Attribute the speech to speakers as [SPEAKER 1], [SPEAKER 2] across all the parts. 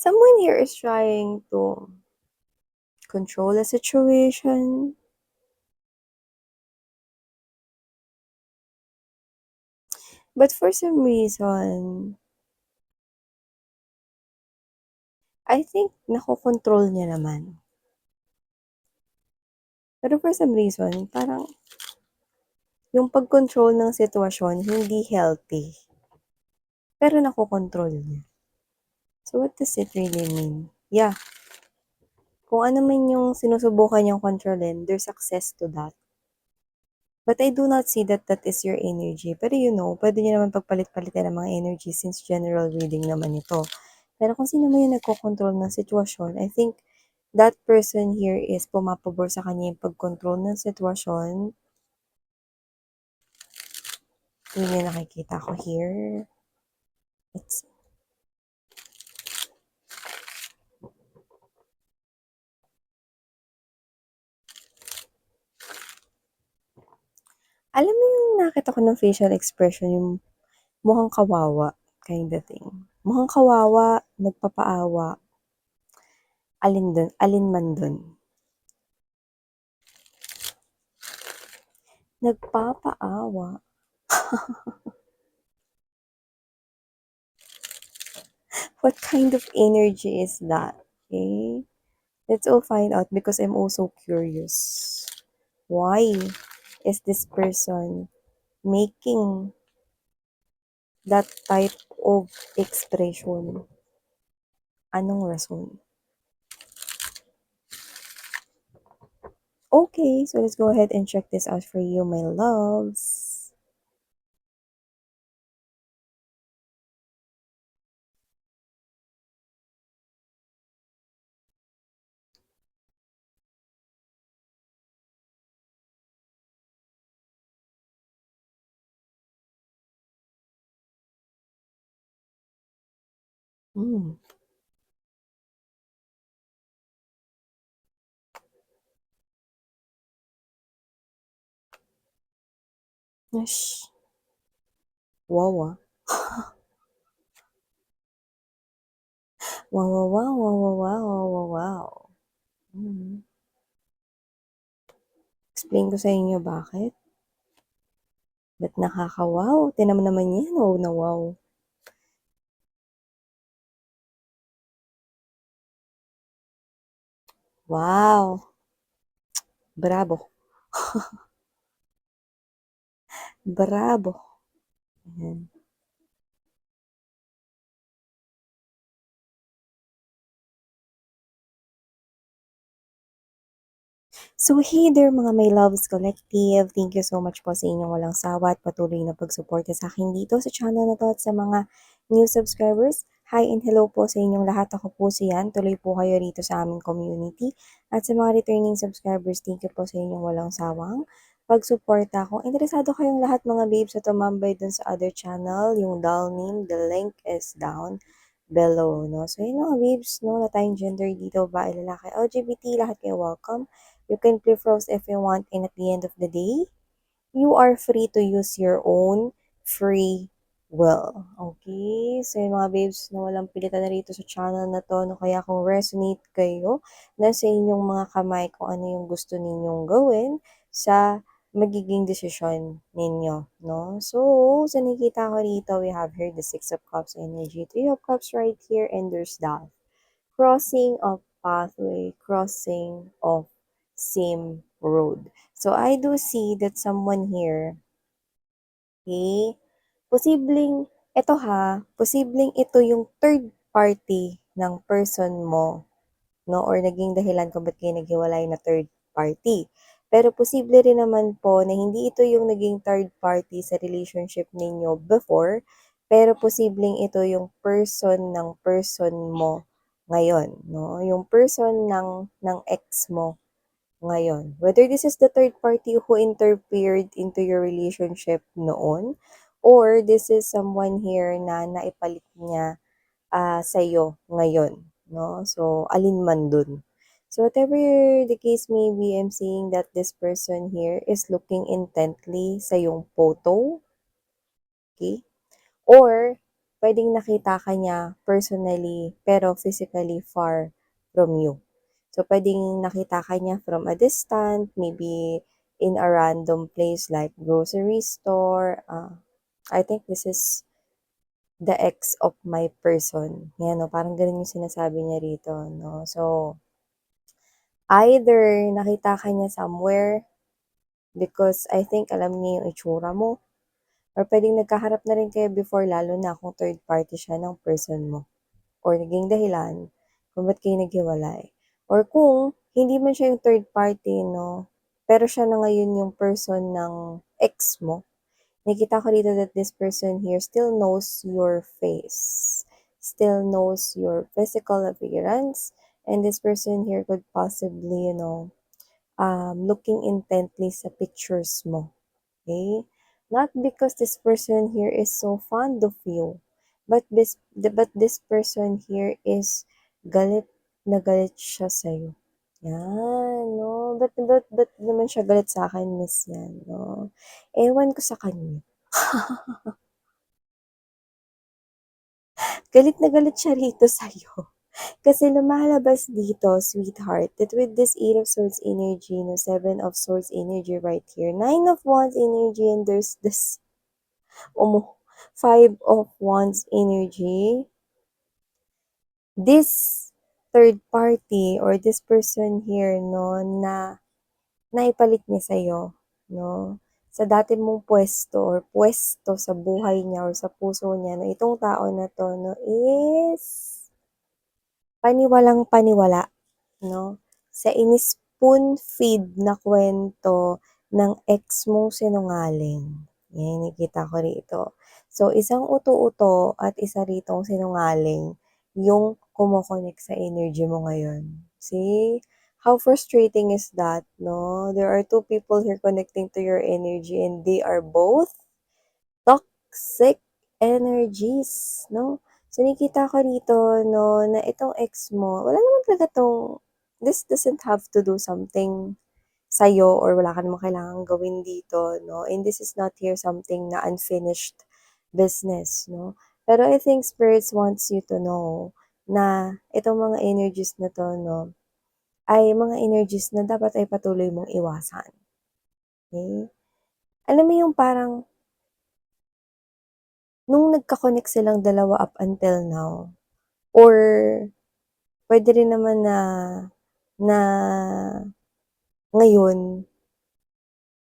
[SPEAKER 1] Someone here is trying to control a situation. But for some reason, I think nakokontrol niya naman. Pero for some reason, parang yung pag-control ng sitwasyon hindi healthy. Pero nakokontrol niya. So what does it really mean? Yeah. Kung ano man yung sinusubukan niyang kontrolin, there's success to that. But I do not see that that is your energy. Pero pwede niyo naman pagpalit-palitan ng mga energy since general reading naman ito. Pero kung sino man yung nagko-control ng sitwasyon, I think that person here is pumapabor sa kanya yung pag-control ng sitwasyon. Yun yung nakikita ko here. It's alam mo yung nakita ko ng facial expression, yung mukhang kawawa kind of thing. Mukhang kawawa, nagpapaawa. Alin man dun. Nagpapaawa. What kind of energy is that? Okay? Let's all find out because I'm also curious. Why is this person making that type of expression? Anong rason? Okay, so let's go ahead and check this out for you, my loves. Hmm. Gosh. Wow, Wow, wow, wow, wow, wow, wow, wow, wow, wow. Hmm. Explain ko sa inyo bakit. Ba't nakaka-wow? Tinan mo naman yan, wow na wow. Wow. Bravo. Bravo. Ayan. So, hey there mga my loves collective. Thank you so much po sa inyong walang sawa at patuloy na pagsuporta sa akin dito sa channel na to at sa mga new subscribers. Hi and hello po sa inyong lahat. Ako po si Yan. Tuloy po kayo rito sa aming community. At sa mga returning subscribers, thank you po sa inyong walang sawang pagsuporta. Kung interesado kayong lahat mga babes at tumambay dun sa other channel, yung doll name, the link is down below, no? So, yun mga babes, no, na tayong gender dito, babae, lalaki, LGBT, lahat kayo welcome. You can play frogs if you want, and at the end of the day, you are free to use your own free will. Okay? So, yung mga babes na walang pilitan na rito sa channel na to, no, kaya kung resonate kayo, nasa inyong mga kamay kung ano yung gusto ninyong gawin sa magiging desisyon ninyo, no? So, sa nakikita ko rito, we have here the Six of Cups energy, Three of Cups right here, and there's that. Crossing of pathway, crossing of same road. So, I do see that someone here, okay, posibleng ito yung third party ng person mo, no? Or naging dahilan kung ba't kayo naghiwalay na third party. Pero posible rin naman po na hindi ito yung naging third party sa relationship ninyo before, pero posibleng ito yung person mo ngayon, no? Yung person ng ex mo ngayon. Whether this is the third party who interfered into your relationship noon, or this is someone here na naipalit niya sa'yo ngayon, no? So, alin man dun. So, whatever the case may be, I'm seeing that this person here is looking intently sa yung photo, okay? Or, puwedeng nakita ka niya personally, pero physically far from you. So, puwedeng nakita ka niya from a distant, maybe in a random place like grocery store. I think this is the ex of my person. Yan 'no, parang gano'n yung sinasabi niya rito 'no. So, either nakita ka niya somewhere because I think alam niya yung itsura mo or puwedeng nagkaharap na rin kayo before lalo na kung third party siya ng person mo or naging dahilan kung ba't kayo naghiwalay. Or kung hindi man siya yung third party 'no, pero siya na ngayon yung person ng ex mo, nakikita ko dito that this person here still knows your face, still knows your physical appearance, and this person here could possibly, looking intently sa pictures mo. Okay? Not because this person here is so fond of you, but this person here is galit na galit siya sa'yo. Yan, no? Ba't naman siya galit sa akin, miss yan, no? Ewan ko sa kanya. Galit na galit siya rito sa'yo. Kasi lumalabas dito, sweetheart, that with this Eight of Swords energy, no, Seven of Swords energy right here, Nine of Wands energy, and there's this Five of Wands energy. This third party or this person here, no, na naipalit niya sa'yo, no, sa dati mong pwesto sa buhay niya or sa puso niya, no, itong tao na to, no, is paniwalang paniwala, no, sa ini-spoon feed na kwento ng ex mong sinungaling. Yan, nakikita ko rito. So, isang uto-uto at isa ritong sinungaling yung kumokonek sa energy mo ngayon. See? How frustrating is that, no? There are two people here connecting to your energy and they are both toxic energies, no? So, nakikita ko dito, no, na itong ex mo, wala naman talaga this doesn't have to do something sa'yo or wala ka namang kailangang gawin dito, no? And this is not here something na unfinished business, no? Pero I think spirits wants you to know na itong mga energies na to, no, ay mga energies na dapat ay patuloy mong iwasan. Okay? Alam mo yung parang nung nagka-connect silang dalawa up until now or puwede rin naman na na ngayon,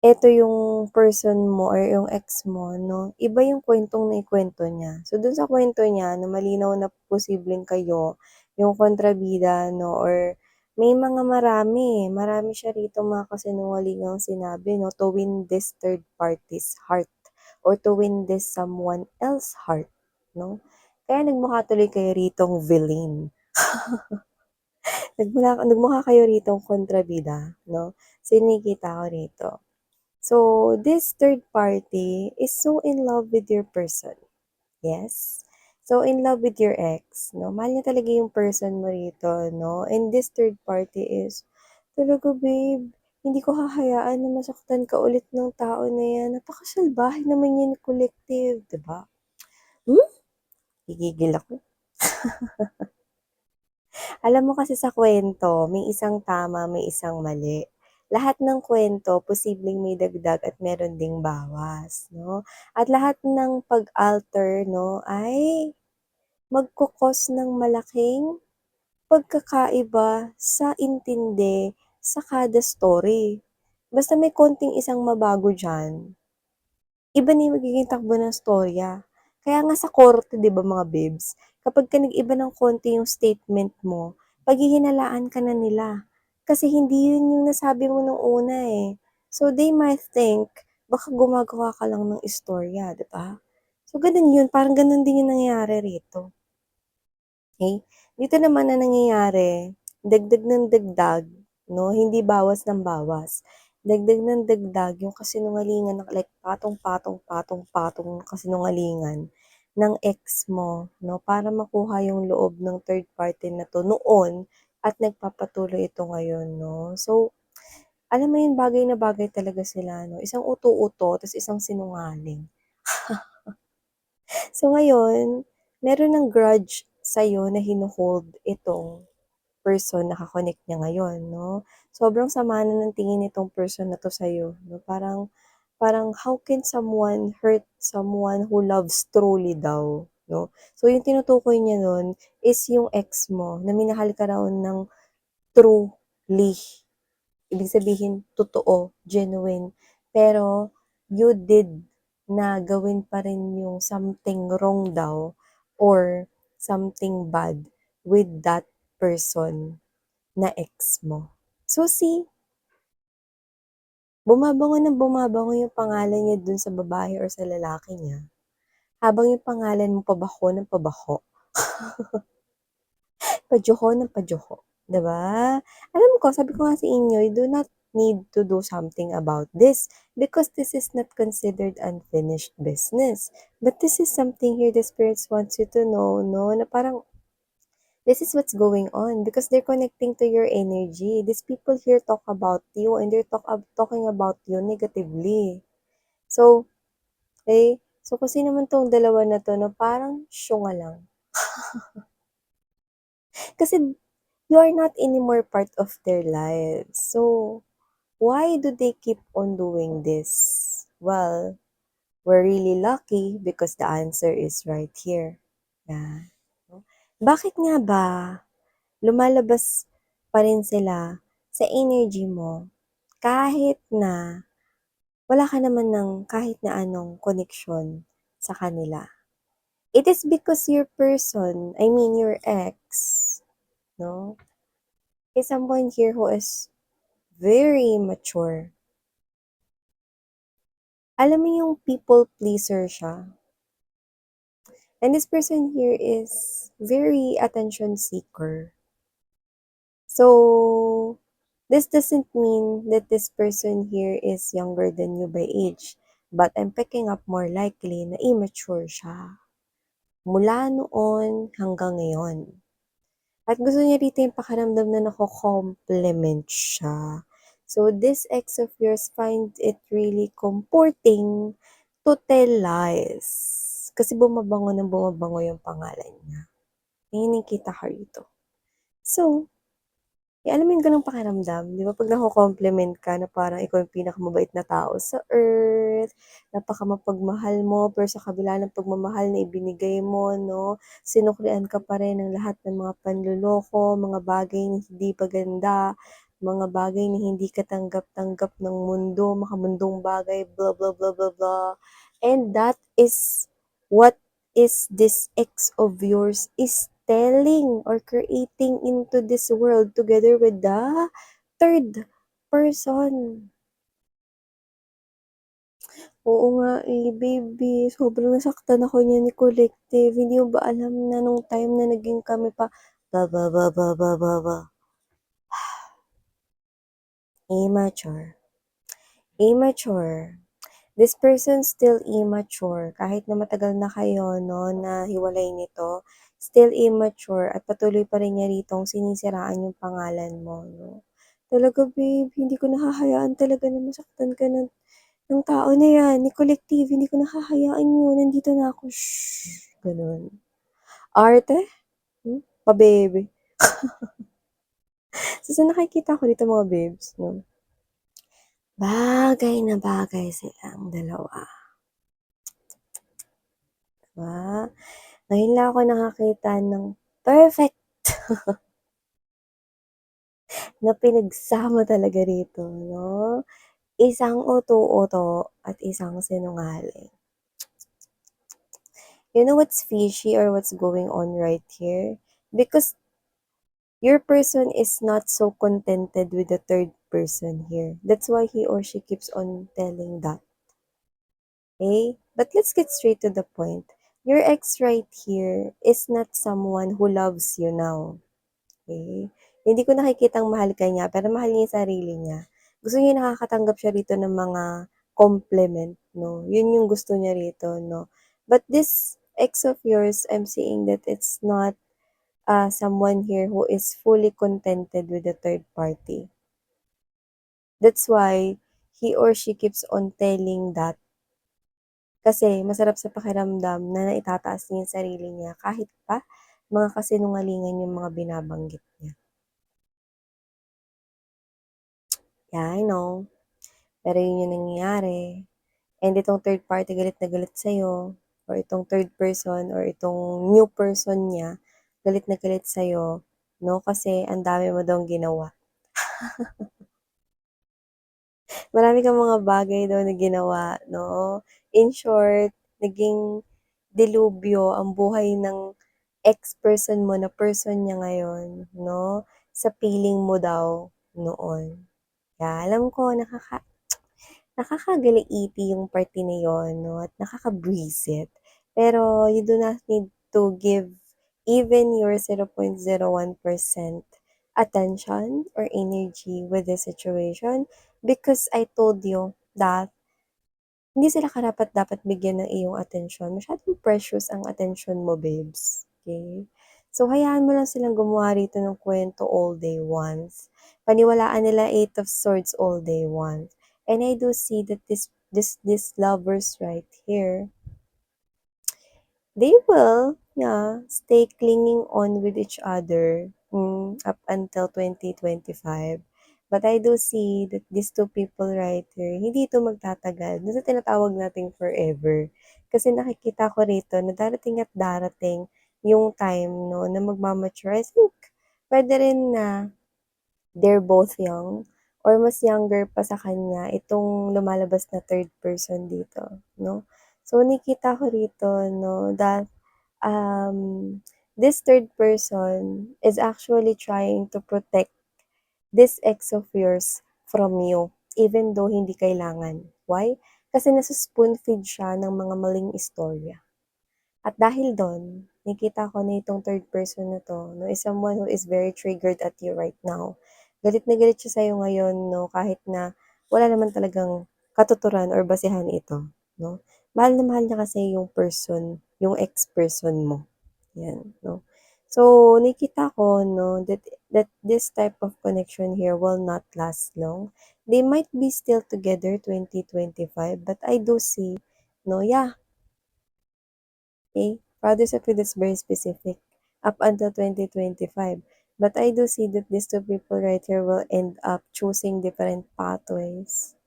[SPEAKER 1] eto yung person mo or yung ex mo 'no, iba yung kuwentong naikwento niya. So, dun sa kuwento niya na malinaw na posibleng kayo yung kontrabida 'no or may mga marami siya rito mga kasinungalingang sinabi 'no, to win this third party's heart or to win this someone else heart 'no. Kaya nagmukha tuloy kayo ritong villain. Nagmukha kayo ritong kontrabida 'no, so yung nakikita ko rito. So, this third party is so in love with your person. Yes? So, in love with your ex, no? Mahal niya talaga yung person mo rito, no? And this third party is, talaga babe, hindi ko hahayaan na masaktan ka ulit ng tao na yan. Napakasalbahe naman yan collective, di ba? Hmm? Gigigil ako. Alam mo kasi sa kwento, may isang tama, may isang mali. Lahat ng kwento, posibleng may dagdag at meron ding bawas, no? At lahat ng pag-alter, no, ay magkukos ng malaking pagkakaiba sa intindi sa kada story. Basta may konting isang mabago dyan, iba na yung magiging takbo ng storya. Kaya nga sa korte, 'di ba mga babes, kapag ka nag-iba ng konti yung statement mo, paghihinalaan ka na nila. Kasi hindi yun yung nasabi mo nung una eh. So they might think, baka gumagawa ka lang ng istorya, 'di ba? So ganun yun, parang ganun din yung nangyayari rito. Okay? Dito naman na nangyayari, dagdag ng dagdag, no? Hindi bawas ng bawas. Dagdag ng dagdag yung kasinungalingan ng like patong-patong kasinungalingan ng ex mo, no? Para makuha yung loob ng third party na to noon at nagpapatuloy ito ngayon, no? So, alam mo yun, bagay na bagay talaga sila, no? Isang uto-uto, tas isang sinungaling. So ngayon, meron ng grudge sa'yo na hino-hold itong person na ka-connect niya ngayon 'no. Sobrang sama na ng tingin nitong person na 'to sa'yo 'no, parang parang how can someone hurt someone who loves truly daw 'no. So yung tinutukoy niya nun is yung ex mo na minahal ka raw ng truly. Ibig sabihin totoo, genuine, pero you did na gawin pa rin yung something wrong daw or something bad with that person na ex mo. So see, bumabango ng bumabango yung pangalan niya dun sa babae or sa lalaki niya, habang yung pangalan mo pabaho ng pabaho, pajuho ng pajuho, 'di ba? Alam ko, sabi ko nga sa inyo, you do not need to do something about this because this is not considered unfinished business. But this is something here the spirits wants you to know, no, na parang this is what's going on because they're connecting to your energy. These people here talk about you and they're talking about you negatively. So, okay, so kung sino man tong dalawa na to, no, parang syunga lang. Kasi you are not anymore part of their lives. So, why do they keep on doing this? Well, we're really lucky because the answer is right here. Yeah. Bakit nga ba lumalabas pa rin sila sa energy mo kahit na wala ka naman ng kahit na anong connection sa kanila? It is because your person, I mean your ex, no, is someone here who is very mature. Alam mo yung people pleaser siya. And this person here is very attention seeker. So, this doesn't mean that this person here is younger than you by age, but I'm picking up more likely na immature siya. Mula noon hanggang ngayon. At gusto niya dito yung pakiramdam na nako-compliment siya. So, this ex of yours find it really comforting to tell lies. Kasi bumabango ng bumabango yung pangalan niya. Ayun yung kita ka rito. So, alam mo yung gano'ng pakiramdam, 'di ba 'pag nako-compliment ka na parang ikaw yung pinakamabait na tao sa earth, napakamapagmahal mo, pero sa kabila ng pagmamahal na ibinigay mo 'no, sinuklian ka pa rin ng lahat ng mga panloloko, mga bagay na hindi maganda, mga bagay na hindi katanggap-tanggap ng mundo, makamundong bagay, blah, blah, blah, blah, blah. And that is what is this ex of yours is telling or creating into this world together with the third person. Oo nga eh, baby. Sobrang nasaktan ako niyan ni Collective. Hindi mo ba alam na nung time na naging kami pa, ba ba ba ba ba ba ba. Immature. Immature. This person still immature. Kahit na matagal na kayo, no, na hiwalay nito, still immature at patuloy pa rin niya ritong sinisiraan yung pangalan mo, no. Talaga babe, hindi ko nahahayaan talaga na masaktan ka ng tao na yan, ni Collective, hindi ko nahahayaan yun, nandito na ako, shh, ganun. Arte? Pa-baby. So, sa nakikita ko dito mga babes, no, bagay na bagay silang dalawa. Diba? Ngayon lang ako nakakita ng perfect na pinagsama talaga rito, no? Isang uto-uto at isang sinungaling. You know what's fishy or what's going on right here? Because your person is not so contented with the third person here. That's why he or she keeps on telling that. Okay? But let's get straight to the point. Your ex right here is not someone who loves you now. Okay? Hindi ko nakikitang mahal ka niya, pero mahal niya yung sarili niya. Gusto niya nakakatanggap siya rito ng mga compliment, no? Yun yung gusto niya rito, no? But this ex of yours, I'm seeing that it's not someone here who is fully contented with the third party. That's why he or she keeps on telling that Kasi masarap sa pakiramdam na naitataas niya yung sarili niya kahit pa mga kasinungalingan yung mga binabanggit niya. Yeah, I know. Pero yun yung nangyayari. And itong third party galit na galit sa'yo, or itong third person, or itong new person niya, galit na galit sa'yo, no? Kasi ang dami mo daw ginawa. Marami kang mga bagay daw na ginawa, no? In short, naging delubyo ang buhay ng ex-person mo na person niya ngayon, no? Sa piling mo daw noon. Kaya alam ko, nakakagaliiti yung party na yun, no? At nakaka-bwisit. Pero you do not need to give even your 0.01% attention or energy with the situation because I told you that hindi sila karapat-dapat bigyan ng iyong atensyon. Masyadong precious ang attention mo, babes. Okay? So, hayaan mo lang silang gumawa rito ng kwento all they want. Paniwalaan nila Eight of Swords all they want. And I do see that this lovers right here, they will, yeah, stay clinging on with each other up until 2025. But I do see that these two people right here, hindi ito magtatagal. Doon sa tinatawag nating forever. Kasi nakikita ko rito na darating at darating yung time no, na magmamature. I think pwede rin na they're both young or mas younger pa sa kanya itong lumalabas na third person dito, no? So, nakita ko rito, no, that this third person is actually trying to protect this ex of yours from you, even though hindi kailangan. Why? Kasi nasa-spoon feed siya ng mga maling istorya. At dahil doon, nakita ko na itong third person na to, no, is someone who is very triggered at you right now. Galit na galit siya sa'yo ngayon, no, kahit na wala naman talagang katuturan or basihan ito, no. Mahal na mahal niya kasi yung person, yung ex-person mo. Yan, no. So, nakita ko, no, that this type of connection here will not last long. They might be still together 2025, but I do see, no, yeah, okay? Fathers of Faith is very specific up until 2025. But I do see that these two people right here will end up choosing different pathways.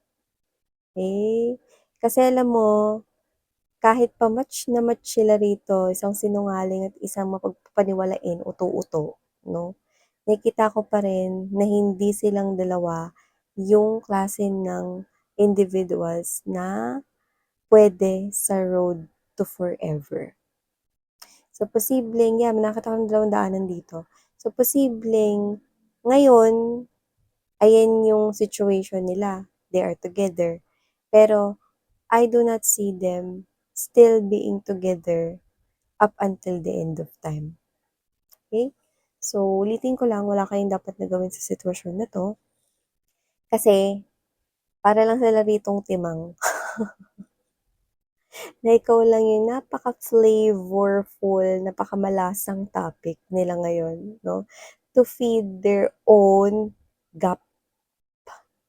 [SPEAKER 1] Okay? Kasi alam mo, kahit pa match na match sila rito, isang sinungaling at isang mapagpapaniwalain, uto-uto, no? Nakikita ko pa rin na hindi silang dalawa yung klase ng individuals na pwede sa road to forever. So, posibleng, yeah, nakakita ko ng dalawang daanan dito. So, posibleng, ngayon, ayan yung situation nila. They are together. Pero, I do not see them still being together up until the end of time. Okay? So, ulitin ko lang, wala kayong dapat na gawin sa sitwasyon na to. Kasi, para lang sila ritong timang. Na ikaw lang yung napaka-flavorful, napakamalasang topic nila ngayon, no? To feed their own gap,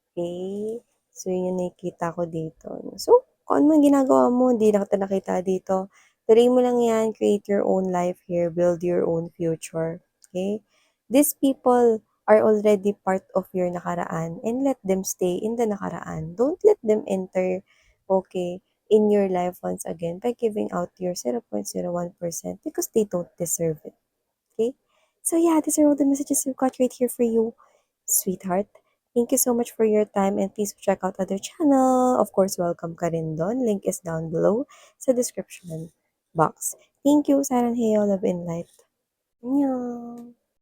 [SPEAKER 1] okay? So, yun yung nakikita ko dito. So, kung ano man ginagawa mo, hindi na kita nakita dito. Tuloy mo lang yan, create your own life here, build your own future, okay? These people are already part of your nakaraan and let them stay in the nakaraan. Don't let them enter, okay, in your life once again by giving out your 0.01% because they don't deserve it. Okay? So yeah, these are all the messages we've got right here for you, sweetheart. Thank you so much for your time and please check out other channel. Of course, welcome ka rin doon. Link is down below sa description box. Thank you, Sarah Heo, Love and Light. Annyeong!